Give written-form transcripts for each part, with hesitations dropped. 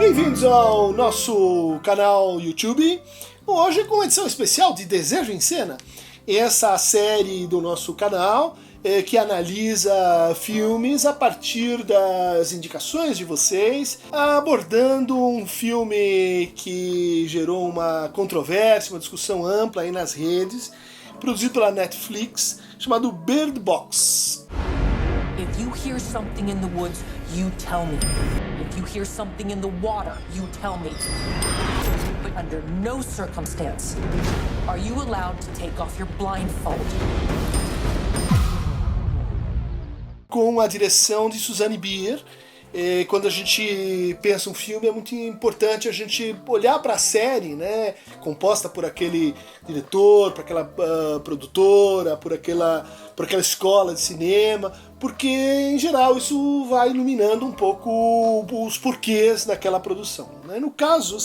Bem-vindos ao nosso canal YouTube, hoje com uma edição especial de Desejo em Cena. Essa série do nosso canal que analisa filmes a partir das indicações de vocês, abordando um filme que gerou uma controvérsia, uma discussão ampla aí nas redes, produzido pela Netflix, chamado Bird Box. If you hear something in the woods, you tell me. If you hear something in the water, you tell me. But under no circumstance are you allowed to take off your blindfold. Com a direção de Susanne Bier. Quando a gente pensa um filme, é muito importante a gente olhar para a série, né, composta por aquele diretor, por aquela produtora, por aquela escola de cinema, porque em geral isso vai iluminando um pouco os porquês daquela produção, né? No caso,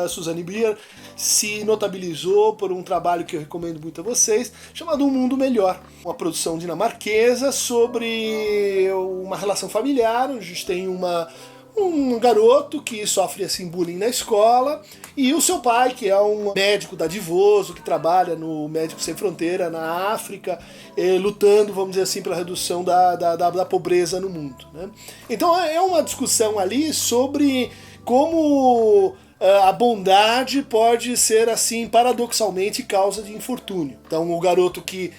a Susanne Bier se notabilizou por um trabalho que eu recomendo muito a vocês, chamado Um Mundo Melhor, uma produção dinamarquesa sobre uma relação familiar, onde a gente tem um garoto que sofre assim, bullying na escola, e o seu pai, que é um médico dadivoso, que trabalha no Médicos Sem Fronteira na África, lutando, vamos dizer assim, pela redução da pobreza no mundo, né? Então é uma discussão ali sobre como a bondade pode ser, assim, paradoxalmente causa de infortúnio. Então o garoto que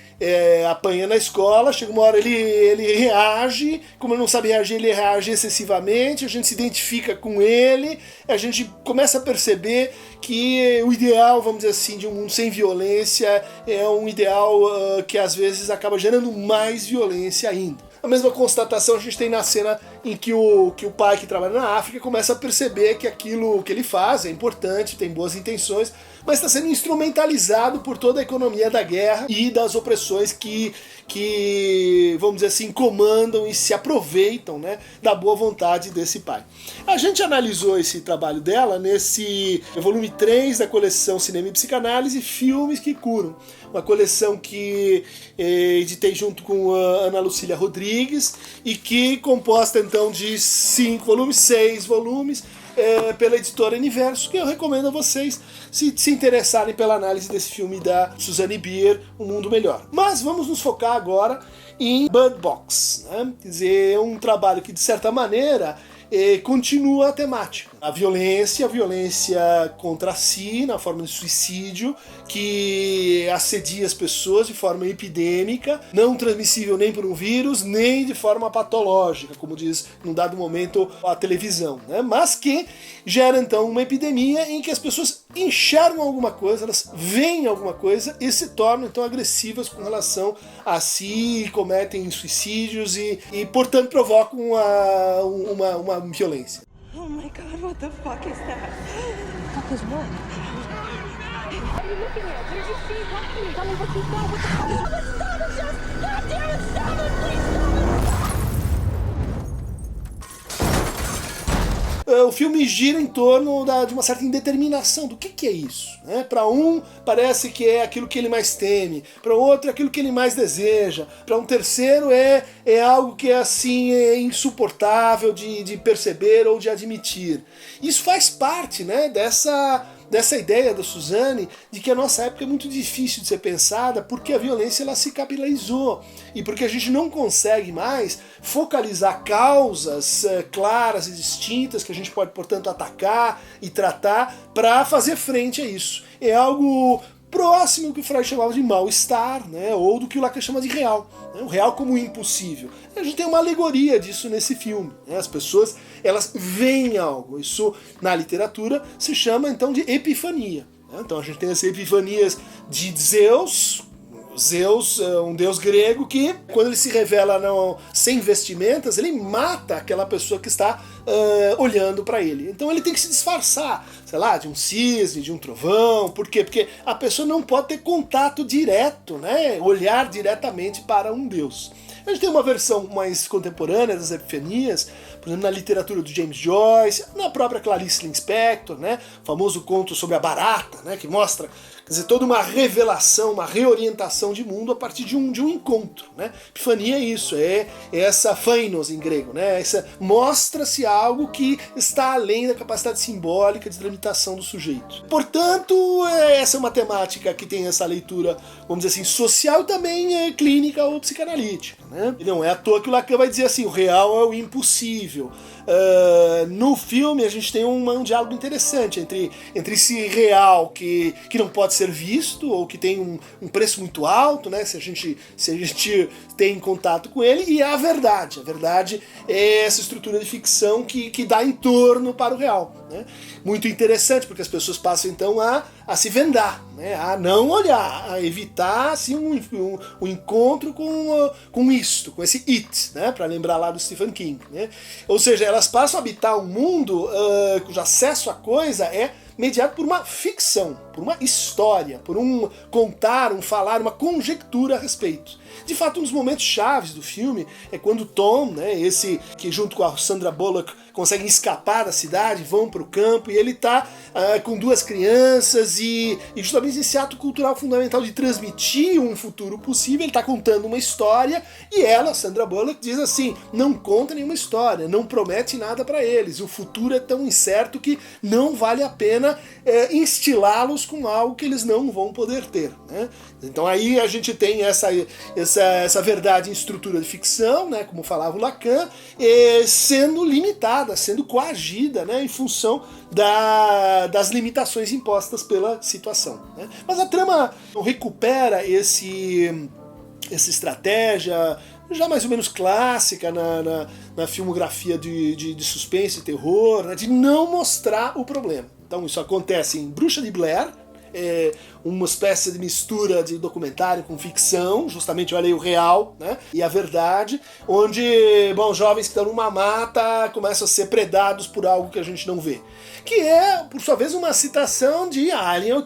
apanha na escola, chega uma hora ele reage, como ele não sabe reagir, ele reage excessivamente, a gente se identifica com ele, a gente começa a perceber que o ideal, vamos dizer assim, de um mundo sem violência é um ideal que às vezes acaba gerando mais violência ainda. A mesma constatação a gente tem na cena em que o pai que trabalha na África começa a perceber que aquilo que ele faz é importante, tem boas intenções, mas está sendo instrumentalizado por toda a economia da guerra e das opressões que vamos dizer assim, comandam e se aproveitam, né, da boa vontade desse pai. A gente analisou esse trabalho dela nesse volume 3 da coleção Cinema e Psicanálise, Filmes que Curam, uma coleção que editei junto com a Ana Lucília Rodrigues e que composta então de 6 volumes, pela editora Universo, que eu recomendo a vocês se interessarem pela análise desse filme da Susanne Bier, Um Mundo Melhor. Mas vamos nos focar agora em Bird Box, né? Quer dizer, é um trabalho que de certa maneira continua a temática. A violência contra si, na forma de suicídio, que assedia as pessoas de forma epidêmica, não transmissível nem por um vírus, nem de forma patológica, como diz num dado momento a televisão, né? Mas que gera então uma epidemia em que as pessoas enxergam alguma coisa, elas veem alguma coisa e se tornam então agressivas com relação a si, cometem suicídios e portanto provocam uma violência. Oh my God, what the fuck is that? Fuck is what? What are you looking at? What did you see? What? Tell me what you saw. What the fuck is... Oh, stop it, just... God damn it, stop it! Please stop it! O filme gira em torno de uma certa indeterminação do que é isso, né? Para um parece que é aquilo que ele mais teme, para outro é aquilo que ele mais deseja, para um terceiro é algo que é assim insuportável de perceber ou de admitir. Isso faz parte, né, dessa ideia da Susanne de que a nossa época é muito difícil de ser pensada porque a violência ela se capilarizou e porque a gente não consegue mais focalizar causas claras e distintas que a gente pode, portanto, atacar e tratar para fazer frente a isso. É algo próximo do que o Freud chamava de mal-estar, né, ou do que o Lacan chama de real, né, o real como impossível. A gente tem uma alegoria disso nesse filme, né, as pessoas elas veem algo, isso na literatura se chama então de epifania, né? Então a gente tem as epifanias de Zeus, um deus grego que, quando ele se revela sem vestimentas, ele mata aquela pessoa que está olhando para ele. Então ele tem que se disfarçar, sei lá, de um cisne, de um trovão. Por quê? Porque a pessoa não pode ter contato direto, né? Olhar diretamente para um deus. A gente tem uma versão mais contemporânea das epifanias, por exemplo, na literatura do James Joyce, na própria Clarice Lispector, né? O famoso conto sobre a barata, né? Que mostra Quer dizer, toda uma revelação, uma reorientação de mundo a partir de um encontro, né? Epifania é isso, é essa phainos em grego, né? Mostra-se algo que está além da capacidade simbólica de tramitação do sujeito. Portanto, essa é uma temática que tem essa leitura, vamos dizer assim, social e também clínica ou psicanalítica, né? E não é à toa que o Lacan vai dizer assim, o real é o impossível. No filme a gente tem um diálogo interessante entre esse real que não pode ser visto ou que tem um preço muito alto, né, se a gente tem contato com ele, e a verdade. A verdade é essa estrutura de ficção que dá entorno para o real, né? Muito interessante, porque as pessoas passam então a se vendar, né, a não olhar, a evitar assim, um encontro com isto, com esse it, né, para lembrar lá do Stephen King, né? Ou seja, elas passam a habitar um mundo cujo acesso à coisa é mediado por uma ficção, por uma história, por um contar, um falar, uma conjectura a respeito. De fato, um dos momentos chaves do filme é quando Tom, né, esse que junto com a Sandra Bullock conseguem escapar da cidade, vão para o campo, e ele está com duas crianças e justamente esse ato cultural fundamental de transmitir um futuro possível, ele está contando uma história e ela, Sandra Bullock, diz assim, não conta nenhuma história, não promete nada para eles, o futuro é tão incerto que não vale a pena instilá-los com algo que eles não vão poder ter, né? Então aí a gente tem essa verdade em estrutura de ficção, né, como falava o Lacan, sendo limitada, sendo coagida, né, em função das limitações impostas pela situação, né? Mas a trama recupera essa estratégia já mais ou menos clássica na filmografia de suspense e terror, né, de não mostrar o problema. Então isso acontece em Bruxa de Blair, uma espécie de mistura de documentário com ficção, justamente, olha aí, o real, né, e a verdade, onde, jovens que estão numa mata começam a ser predados por algo que a gente não vê. Que é, por sua vez, uma citação de Alien, o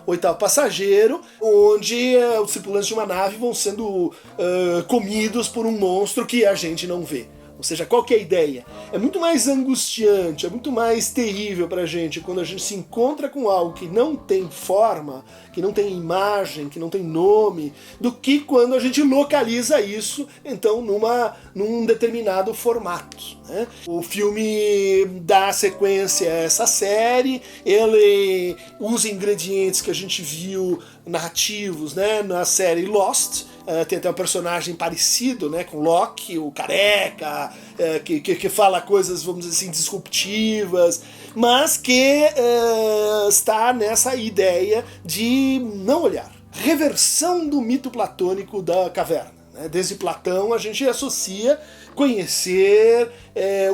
Oitavo Passageiro, onde os tripulantes de uma nave vão sendo comidos por um monstro que a gente não vê. Ou seja, qual que é a ideia? É muito mais angustiante, é muito mais terrível pra gente quando a gente se encontra com algo que não tem forma, que não tem imagem, que não tem nome, do que quando a gente localiza isso, então, num determinado formato, né? O filme dá sequência a essa série, ele usa ingredientes que a gente viu narrativos, né, na série Lost. Tem até um personagem parecido, né, com Locke, o careca, que fala coisas, vamos dizer assim, disruptivas, mas que está nessa ideia de não olhar. Reversão do mito platônico da caverna, né? Desde Platão a gente associa conhecer,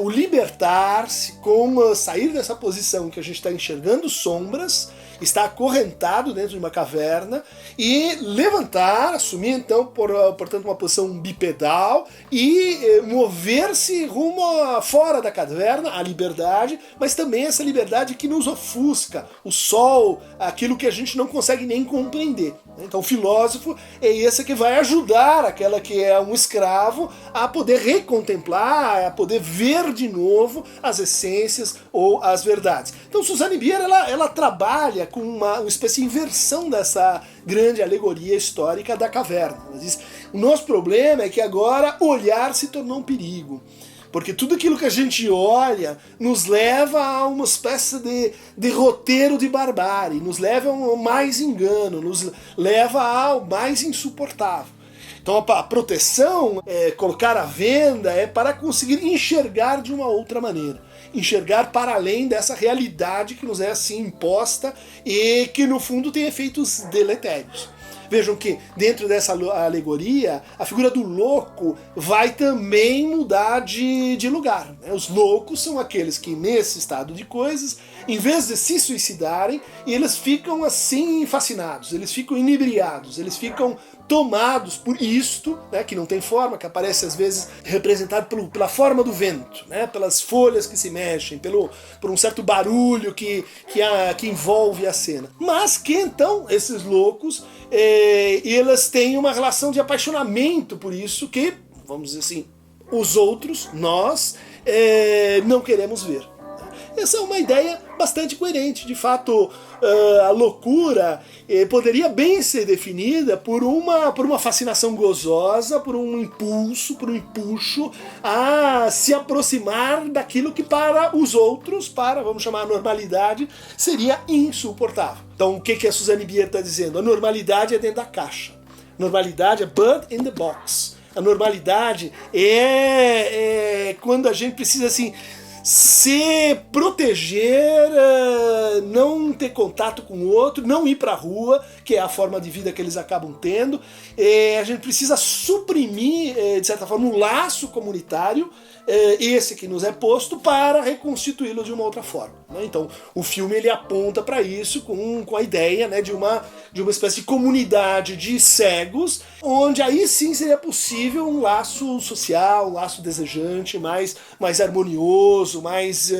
o libertar-se, com sair dessa posição que a gente está enxergando sombras, está acorrentado dentro de uma caverna e levantar, assumir então, portanto, uma posição bipedal e mover-se rumo fora da caverna, a liberdade, mas também essa liberdade que nos ofusca, o sol, aquilo que a gente não consegue nem compreender. Então o filósofo é esse que vai ajudar aquela que é um escravo a poder recontemplar, a poder ver de novo as essências ou as verdades. Então Suzanne Bier, ela trabalha com uma espécie de inversão dessa grande alegoria histórica da caverna. Ela diz, o nosso problema é que agora olhar se tornou um perigo. Porque tudo aquilo que a gente olha nos leva a uma espécie de roteiro de barbárie, nos leva ao mais engano, nos leva ao mais insuportável. Então a proteção, colocar à venda, é para conseguir enxergar de uma outra maneira. Enxergar para além dessa realidade que nos é assim imposta e que no fundo tem efeitos deletérios. Vejam que dentro dessa alegoria, a figura do louco vai também mudar de lugar, né? Os loucos são aqueles que nesse estado de coisas, em vez de se suicidarem, eles ficam assim fascinados, eles ficam inebriados, eles ficam tomados por isto, né, que não tem forma, que aparece às vezes representado pela forma do vento, né, pelas folhas que se mexem, por um certo barulho que envolve a cena. Mas que então esses loucos, eles têm uma relação de apaixonamento por isso que, vamos dizer assim, os outros, nós, não queremos ver. essa é uma ideia bastante coerente. De fato, a loucura poderia bem ser definida por uma fascinação gozosa, por um impulso, por um empuxo a se aproximar daquilo que para os outros, vamos chamar a normalidade, seria insuportável. Então o que a Suzanne Bier está dizendo? A normalidade é dentro da caixa. A normalidade é bird in the box. A normalidade é quando a gente precisa assim se proteger, não ter contato com o outro, não ir para a rua, que é a forma de vida que eles acabam tendo. A gente precisa suprimir, de certa forma, um laço comunitário, esse que nos é posto, para reconstituí-lo de uma outra forma. Né? Então, o filme ele aponta para isso com a ideia, né, de uma espécie de comunidade de cegos, onde aí sim seria possível um laço social, um laço desejante, mais harmonioso, mais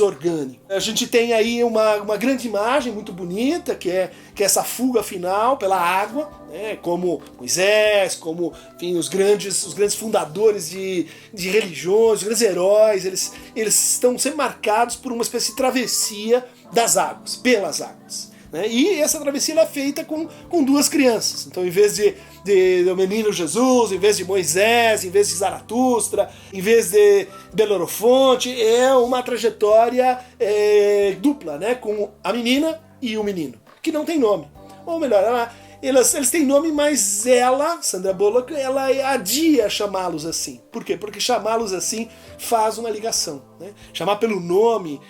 orgânico. A gente tem aí uma grande imagem muito bonita, que é essa fuga final pela água, né, como Moisés, como enfim, os grandes fundadores de religiões, os grandes heróis, eles estão sempre marcados por uma espécie de travessia das águas, pelas águas. Né? E essa travessia ela é feita com duas crianças. Então, em vez do menino Jesus, em vez de Moisés, em vez de Zaratustra, em vez de Belorofonte, é uma trajetória dupla, né? Com a menina e o menino, que não tem nome. Ou melhor, eles têm nome, mas ela, Sandra Bullock, ela adia chamá-los assim. Por quê? Porque chamá-los assim faz uma ligação. Né? Chamar pelo nome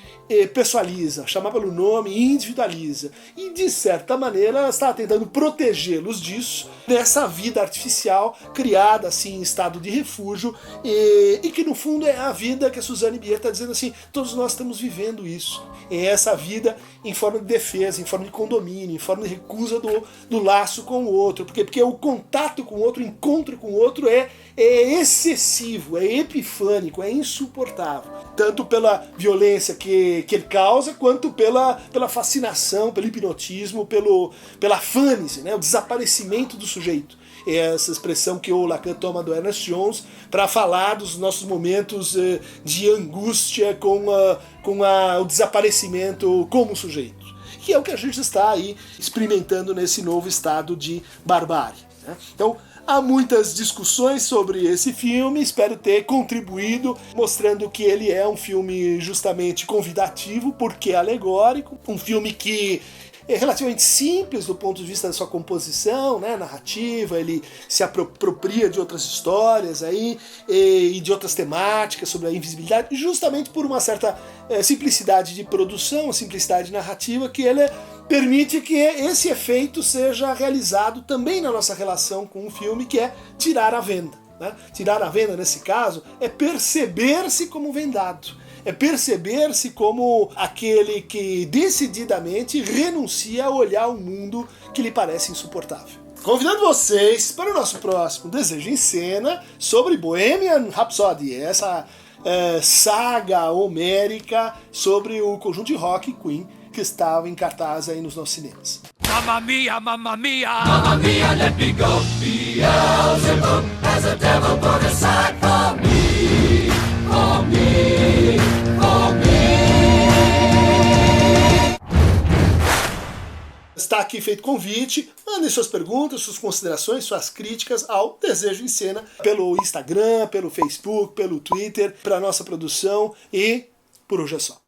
pessoaliza, chamar pelo nome individualiza. E, de certa maneira, ela está tentando protegê-los disso, dessa vida artificial criada assim em estado de refúgio, e que, no fundo, é a vida que a Suzanne Bier está dizendo assim, todos nós estamos vivendo isso. É essa vida em forma de defesa, em forma de condomínio, em forma de recusa do laço com o outro. Por quê? Porque o contato com o outro, o encontro com o outro é excessivo, é epifânico, é insuportável. Tanto pela violência que ele causa, quanto pela fascinação, pelo hipnotismo, pela fânise, né? O desaparecimento do sujeito. É essa expressão que o Lacan toma do Ernest Jones para falar dos nossos momentos de angústia com o desaparecimento como sujeito. Que é o que a gente está aí experimentando nesse novo estado de barbárie. Né? Então, há muitas discussões sobre esse filme, espero ter contribuído, mostrando que ele é um filme justamente convidativo, porque alegórico, um filme que é relativamente simples do ponto de vista da sua composição, né, narrativa, ele se apropria de outras histórias aí, e de outras temáticas sobre a invisibilidade, justamente por uma certa simplicidade de produção, simplicidade narrativa, que ele permite que esse efeito seja realizado também na nossa relação com o filme, que é tirar a venda. Né? Tirar a venda, nesse caso, é perceber-se como vendado. É perceber-se como aquele que decididamente renuncia a olhar o mundo que lhe parece insuportável. Convidando vocês para o nosso próximo Desejo em Cena sobre Bohemian Rhapsody, essa saga homérica sobre o conjunto de rock Queen que estava em cartaz aí nos nossos cinemas. Mamma mia, mamma mia, mamma mia, let me go. Beelzebub has a devil put aside for me, for me, for me. Está aqui feito convite, mandem suas perguntas, suas considerações, suas críticas ao Desejo em Cena pelo Instagram, pelo Facebook, pelo Twitter, para a nossa produção, e por hoje é só.